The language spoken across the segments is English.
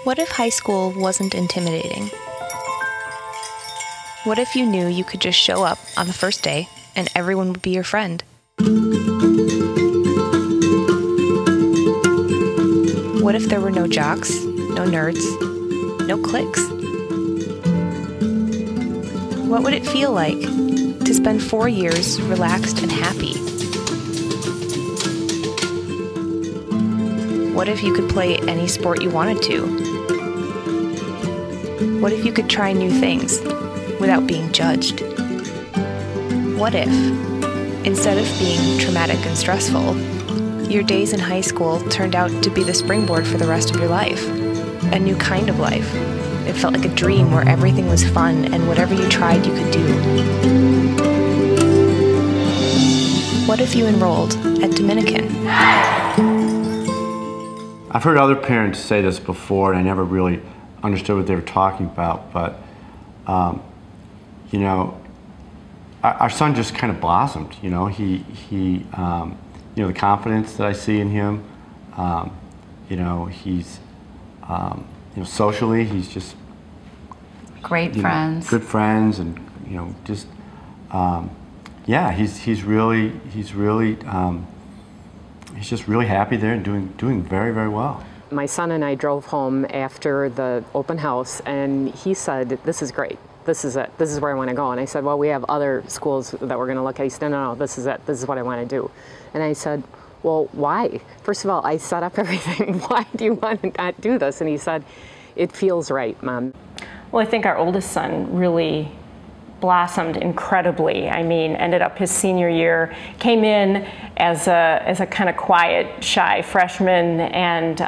What if high school wasn't intimidating? What if you knew you could just show up on the first day and everyone would be your friend? What if there were no jocks, no nerds, no cliques? What would it feel like to spend 4 years relaxed and happy? What if you could play any sport you wanted to? What if you could try new things without being judged? What if, instead of being traumatic and stressful, your days in high school turned out to be the springboard for the rest of your life? A new kind of life. It felt like a dream where everything was fun and whatever you tried you could do. What if you enrolled at Dominican? I've heard other parents say this before, and I never really understood what they were talking about, but you know, our son just kind of blossomed. You know, he you know, the confidence that I see in him. You know, he's you know, socially, he's just great friends, good friends, and you know, just yeah, he's just really happy there and doing very, very well. My son and I drove home after the open house, and he said, "This is great. This is it. This is where I want to go." And I said, "Well, we have other schools that we're going to look at." He said, "No, this is it. This is what I want to do." And I said, "Well, why? First of all, I set up everything. Why do you want to not do this?" And he said, "It feels right, Mom." Well, I think our oldest son really blossomed incredibly. I mean, ended up his senior year, came in as a kind of quiet, shy freshman, and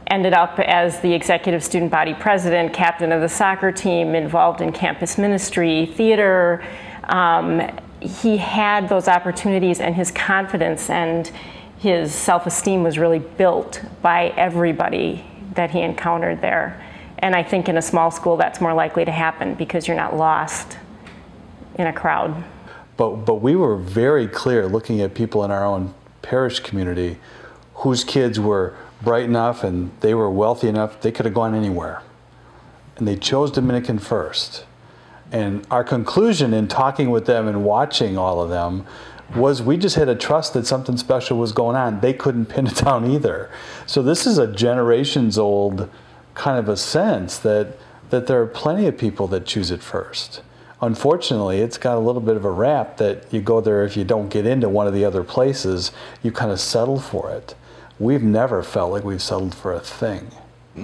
ended up as the executive student body president, captain of the soccer team, involved in campus ministry, theater. He had those opportunities, and his confidence and his self-esteem was really built by everybody that he encountered there. And I think in a small school that's more likely to happen because you're not lost in a crowd. But we were very clear looking at people in our own parish community whose kids were bright enough and they were wealthy enough, they could have gone anywhere. And they chose Dominican first. And our conclusion in talking with them and watching all of them was we just had to trust that something special was going on. They couldn't pin it down either. So this is a generations old kind of a sense that there are plenty of people that choose it first. Unfortunately, it's got a little bit of a rap that you go there, if you don't get into one of the other places, you kind of settle for it. We've never felt like we've settled for a thing.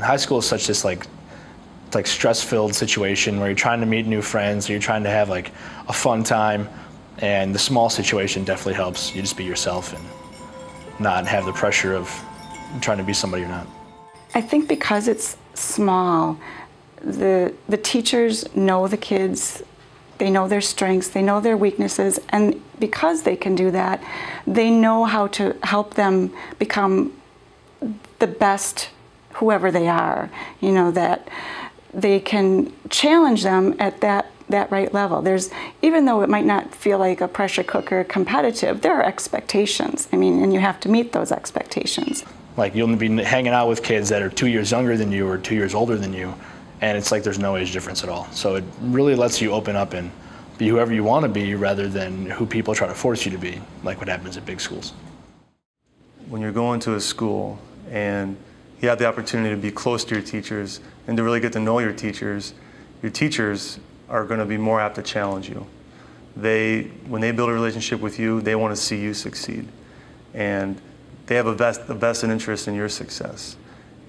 High school is such this like stress-filled situation where you're trying to meet new friends, or you're trying to have like a fun time, and the small situation definitely helps you just be yourself and not have the pressure of trying to be somebody you're not. I think because it's small, the teachers know the kids, they know their strengths, they know their weaknesses, and because they can do that, they know how to help them become the best whoever they are. You know, that they can challenge them at that right level. Even though it might not feel like a pressure cooker competitive, there are expectations. I mean, and you have to meet those expectations. Like, you'll be hanging out with kids that are 2 years younger than you or 2 years older than you, and it's like there's no age difference at all. So it really lets you open up and be whoever you want to be rather than who people try to force you to be, like what happens at big schools. When you're going to a school and you have the opportunity to be close to your teachers and to really get to know your teachers are going to be more apt to challenge you. When they build a relationship with you, they want to see you succeed. And they have a vested interest in your success.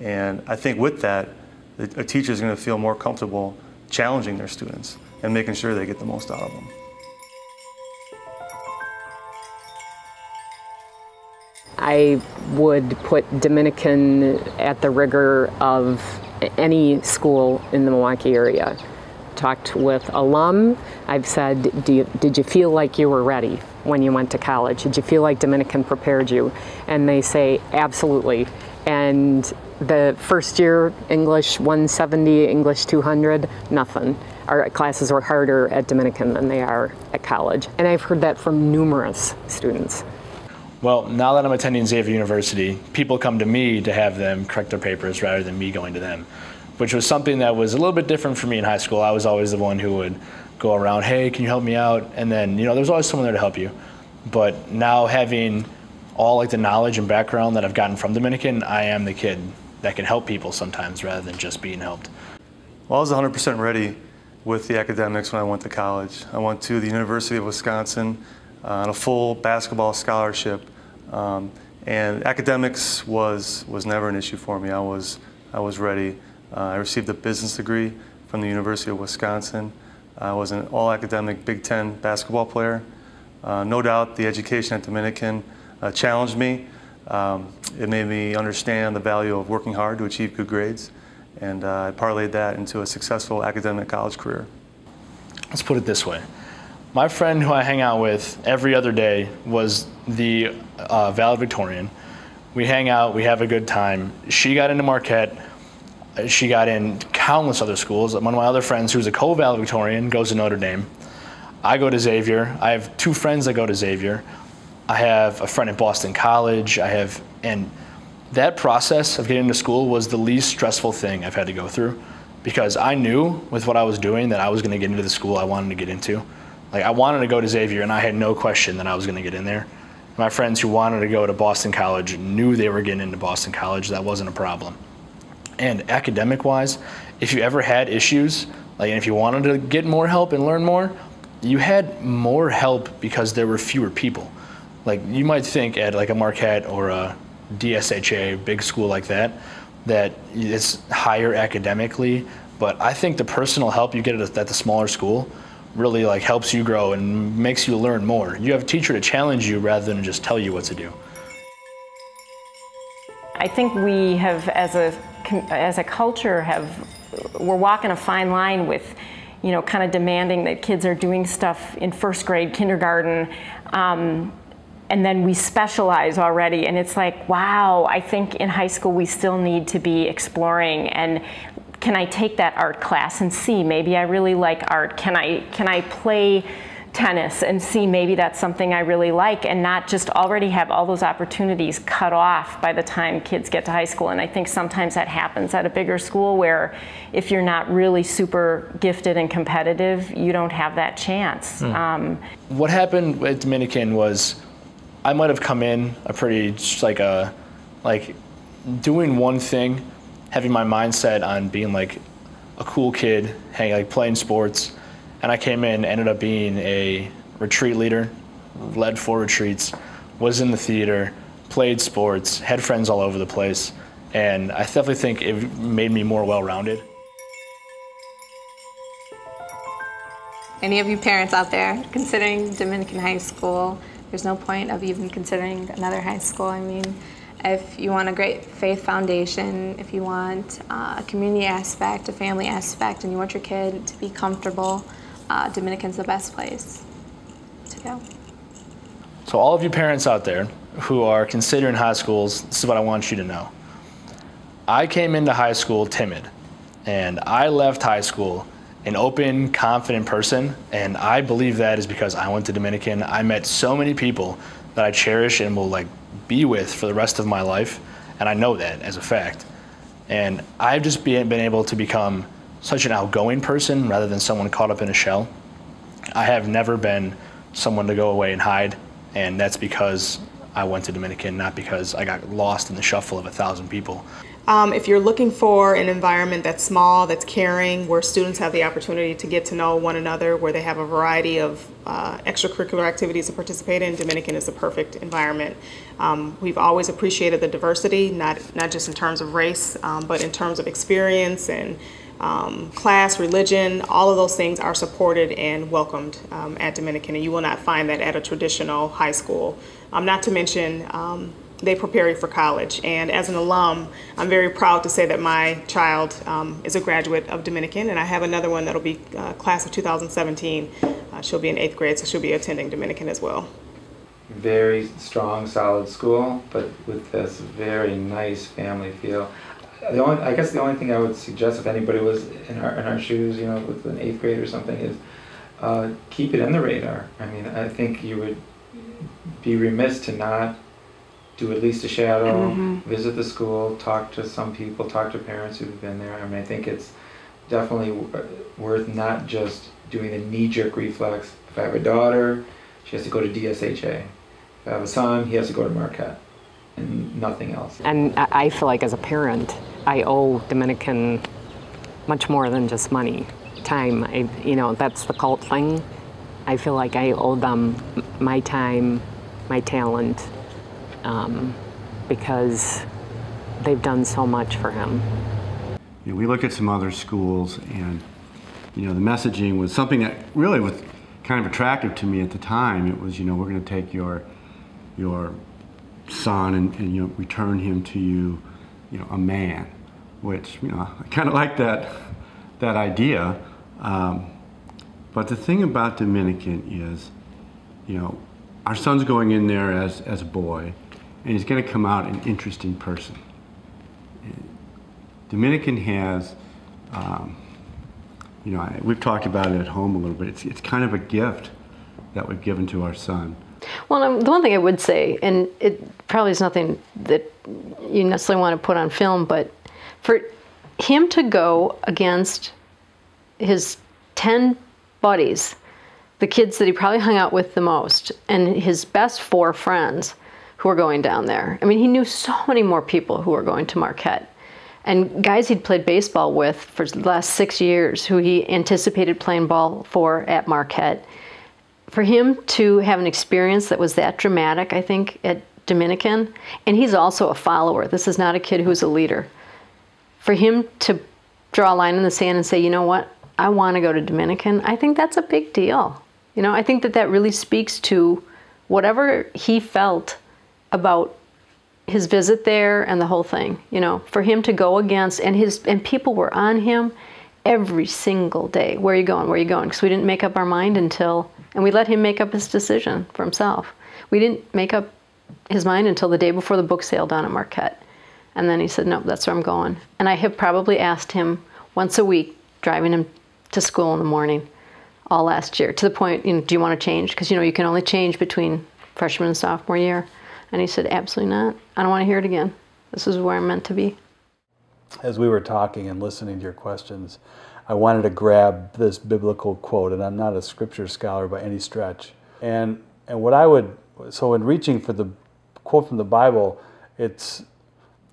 And I think with that, a teacher is going to feel more comfortable challenging their students and making sure they get the most out of them. I would put Dominican at the rigor of any school in the Milwaukee area. Talked with alum, I've said, did you feel like you were ready when you went to college? Did you feel like Dominican prepared you? And they say, absolutely. And the first year, English 170, English 200, nothing. Our classes were harder at Dominican than they are at college. And I've heard that from numerous students. Well, now that I'm attending Xavier University, people come to me to have them correct their papers rather than me going to them, which was something that was a little bit different for me in high school. I was always the one who would go around, hey, can you help me out? And then, there's always someone there to help you. But now having all like the knowledge and background that I've gotten from Dominican, I am the kid that can help people sometimes rather than just being helped. Well, I was 100% ready with the academics when I went to college. I went to the University of Wisconsin on a full basketball scholarship. And academics was never an issue for me. I was ready. I received a business degree from the University of Wisconsin. I was an all-academic Big Ten basketball player. No doubt the education at Dominican challenged me. It made me understand the value of working hard to achieve good grades, and I parlayed that into a successful academic college career. Let's put it this way. My friend who I hang out with every other day was the valedictorian. We hang out, we have a good time. She got into Marquette. She got in countless other schools. One of my other friends who's a co-valedictorian goes to Notre Dame. I go to Xavier. I have two friends that go to Xavier. I have a friend at Boston College. And that process of getting into school was the least stressful thing I've had to go through, because I knew with what I was doing that I was going to get into the school I wanted to get into. Like, I wanted to go to Xavier, and I had no question that I was going to get in there. My friends who wanted to go to Boston College knew they were getting into Boston College. That wasn't a problem. And academic-wise, if you ever had issues, like if you wanted to get more help and learn more, you had more help because there were fewer people. Like, you might think at like a Marquette or a DSHA, big school like that it's higher academically, but I think the personal help you get at the smaller school really like helps you grow and makes you learn more. You have a teacher to challenge you rather than just tell you what to do. I think we have, as a culture, we're walking a fine line with, kind of demanding that kids are doing stuff in first grade, kindergarten, and then we specialize already. And it's like, wow, I think in high school we still need to be exploring. And can I take that art class and see maybe I really like art? Can I play tennis and see maybe that's something I really like, and not just already have all those opportunities cut off by the time kids get to high school. And I think sometimes that happens at a bigger school where if you're not really super gifted and competitive, you don't have that chance. What happened with Dominican was I might have come in doing one thing, having my mindset on being like a cool kid, playing sports. And I came in, ended up being a retreat leader, led 4 retreats, was in the theater, played sports, had friends all over the place. And I definitely think it made me more well-rounded. Any of you parents out there considering Dominican high school, there's no point of even considering another high school. I mean, if you want a great faith foundation, if you want a community aspect, a family aspect, and you want your kid to be comfortable, Dominican's the best place to go. So all of you parents out there who are considering high schools, this is what I want you to know. I came into high school timid, and I left high school an open, confident person, and I believe that is because I went to Dominican. I met so many people that I cherish and will be with for the rest of my life, and I know that as a fact. And I've just been able to become such an outgoing person rather than someone caught up in a shell. I have never been someone to go away and hide, and that's because I went to Dominican, not because I got lost in the shuffle of 1,000 people. If you're looking for an environment that's small, that's caring, where students have the opportunity to get to know one another, where they have a variety of extracurricular activities to participate in, Dominican is the perfect environment. We've always appreciated the diversity, not just in terms of race, but in terms of experience and class, religion. All of those things are supported and welcomed at Dominican, and you will not find that at a traditional high school. Not to mention, they prepare you for college. And as an alum, I'm very proud to say that my child is a graduate of Dominican, and I have another one that'll be class of 2017. She'll be in 8th grade, so she'll be attending Dominican as well. Very strong, solid school, but with this very nice family feel. I guess the only thing I would suggest if anybody was in our shoes, with an 8th grade or something, is keep it in the radar. I mean, I think you would be remiss to not do at least a shadow, visit the school, talk to some people, talk to parents who've been there. I mean, I think it's definitely worth not just doing the knee-jerk reflex. If I have a daughter, she has to go to DSHA. If I have a son, he has to go to Marquette, and nothing else. And I feel like as a parent, I owe Dominican much more than just money, time. You know, that's the cult thing. I feel like I owe them my time, my talent, because they've done so much for him. You know, we look at some other schools, and you know, the messaging was something that really was kind of attractive to me at the time. It was, you know, we're going to take your son and you know, return him to you, you know, a man, which, you know, I kind of like that idea. But the thing about Dominican is, you know, our son's going in there as a boy, and he's going to come out an interesting person. Dominican has, you know, we've talked about it at home a little bit. It's kind of a gift that we've given to our son. Well, the one thing I would say, and it probably is nothing that you necessarily want to put on film, but for him to go against his 10 buddies, the kids that he probably hung out with the most, and his best 4 friends who were going down there. I mean, he knew so many more people who were going to Marquette. And guys he'd played baseball with for the last 6 years, who he anticipated playing ball for at Marquette. For him to have an experience that was that dramatic, I think, at Dominican, and he's also a follower. This is not a kid who's a leader. For him to draw a line in the sand and say, you know what, I want to go to Dominican, I think that's a big deal. You know, I think that really speaks to whatever he felt about his visit there and the whole thing. You know, for him to go against, and people were on him every single day. Where are you going? Where are you going? Because we didn't make up our mind until, and we let him make up his decision for himself. We didn't make up his mind until the day before the book sale down at Marquette. And then he said, no, that's where I'm going. And I have probably asked him once a week, driving him to school in the morning all last year, to the point, you know, do you want to change? Because, you know, you can only change between freshman and sophomore year. And he said, absolutely not. I don't want to hear it again. This is where I'm meant to be. As we were talking and listening to your questions, I wanted to grab this biblical quote, and I'm not a scripture scholar by any stretch. And what I would, so in reaching for the quote from the Bible, it's,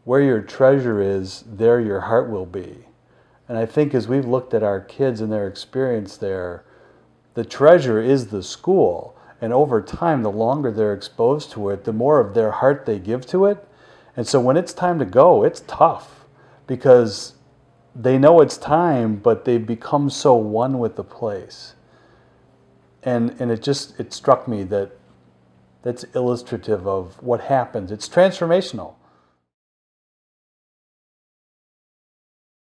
where your treasure is, there your heart will be. And I think as we've looked at our kids and their experience there, the treasure is the school. And over time, the longer they're exposed to it, the more of their heart they give to it. And so when it's time to go, it's tough, because they know it's time, but they've become so one with the place. And it struck me that that's illustrative of what happens. It's transformational.